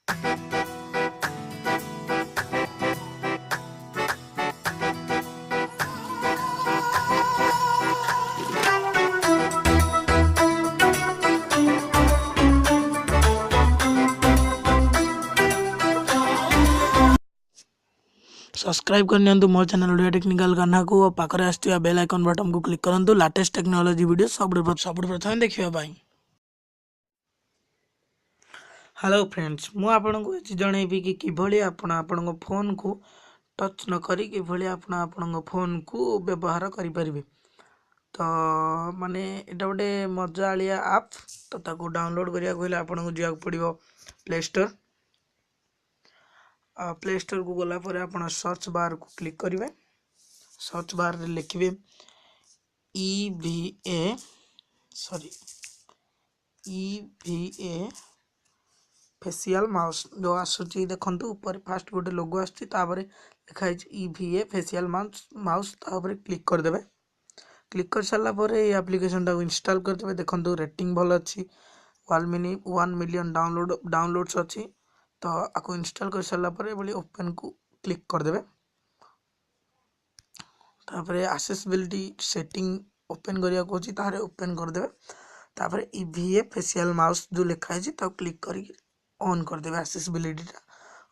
Subscribe करनी मो channel Odia technical Kanha को पाखरे आसुवा बेल आइकन बटन को क्लिक करूँ लेटेस्ट टेक्नोलोजी वीडियो सब प्रथम देखा। हेलो फ्रेंड्स मु आपन को जनइबी कि किभली आपण फोन को टच न करी किभली आपण फोन को व्यवहार करि परिबे। तो माने एटा गोटे मजालिया आप तो ताको डाउनलोड करिया कहले आपण को जिया पड़िबो प्ले स्टोर को गला पर आपण सर्च बार को क्लिक करेंगे। सर्च बार रे लिखिए EVA फेशियल माउस जो आसुची देखंतु ऊपर फास्ट गोटे लोगो आसुची तापर लिखा EVA फेशियल माउस तापर क्लिक कर देबे। क्लिक कर सारा पर ये एप्लिकेशन टा इंस्टॉल कर देबे। देखंतु रेटिंग भल अच्छी 1 मिलियन डाउनलोड्स अच्छी। तो आपको इंस्टॉल कर सारा पर ये ओपन को क्लिक कर देबे। तापर एक्सेसिबिलिटी सेटिंग ओपन करिया को छी तारे ओपन कर देबे। तापर EVA फेशियल माउस जो लिखा है ताको क्लिक करके ऑन कर देबे। एक्सेसिबिलिटी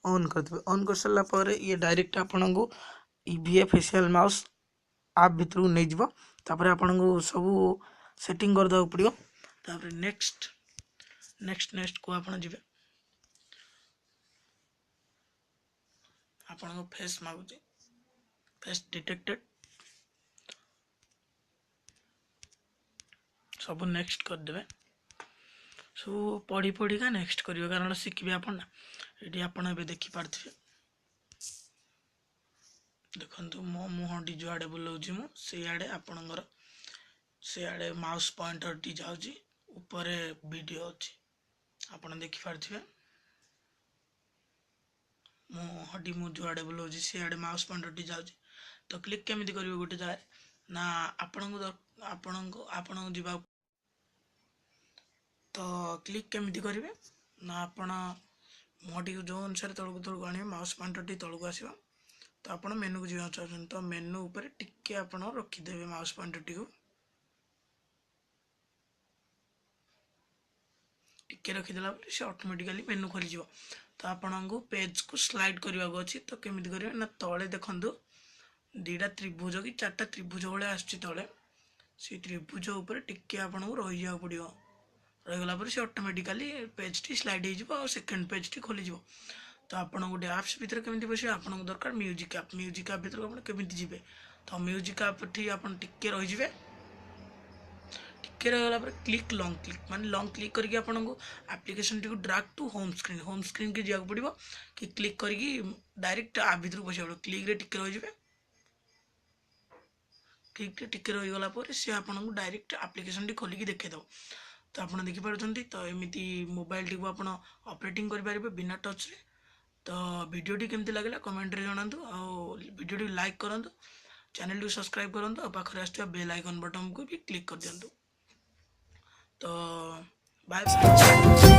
ऑन कर देबे। ऑन कर सारा पर ये डायरेक्ट आपन को EVA फेशियल माउस आप भीतर को नहीं जीवो। तापर आपन को सब सेटिंग कर दो पड़ियो। तापर नेक्स्ट को आपन जीवे। आपन को फेस मागुची फेस डिटेक्टेड सब नेक्स्ट कर देबे। सब पढ़ी का नेक्स्ट करियो कारण शिखिबे आपन ना। एटी आपन एबे देखि पारथिबे। देखंतु मो मुहटी जो आडे बुलाउची मु से आडे आपनकर से आडे माउस पॉइंटर टी जाउची ऊपर वीडियो अछि आपन देखि पारथिबे। मुहटी मु जो आडे बुलाउची से आडे माउस पॉइंटर टी जाउची। तो क्लिक केमिति करिवे गोटे जाय ना आपन जीवा। तो क्लिक केमिति करिवे ना आपन मुहटी जो अनुसार तळको आनिबे माउस पॉइंटर टी तळको आसीबा। तो आपन मेनू को जीवा चाहछन तो मेनू ऊपर टिके आपन रखि देबे माउस पॉइंटर टी को टिके रखि देला पर से ऑटोमेटिकली मेनू खोली जीवो। तो आपन को पेज को स्लाइड करबा को अछि। तो केमिति करिवे ना तळे देखंतु दीटा त्रिभुज कि चारटा त्रिभुज वाले आछि तळे से त्रिभुज ऊपर टिके आपन को रहि जाउ पड़ियो। रहि गला पर से ऑटोमेटिकली पेज टी स्लाइड हे जीवो और सेकंड पेज टी खोली जीवो। तो आपन गोटे एप्स भीतर केमिति बसिबे आपन को दरकार म्यूजिक ऐप भीतर आपन केमिति जिवे। तो म्यूजिक ऐप ठी आपन टिके रहि जिवे। टिके रहि गला पर क्लिक लॉन्ग क्लिक माने लॉन्ग क्लिक करके आपन को एप्लिकेशन टी को ड्रैग टू होम स्क्रीन के जिया पड़िबो कि क्लिक करके डायरेक्ट ऐप भीतर बसिबो। क्लिक रे टिके रहि जिवे। क्लिक रे टिके रहि गला पर से आपन को डायरेक्ट एप्लिकेशन टी खोली के देखे दो। तो आपन देखि पारुछंती। तो एमिति मोबाइल टी को आपन ऑपरेटिंग करि परिबे बिना टच रे। तो वीडियो टी केमती लागला कमेंट रे जणांतु और वीडियो टी लाइक करंतु चैनल टी सब्सक्राइब करंतु और पाखरे आस्थिया बेल आइकन बटन को भी क्लिक कर दियंतु। तो बाय बाय।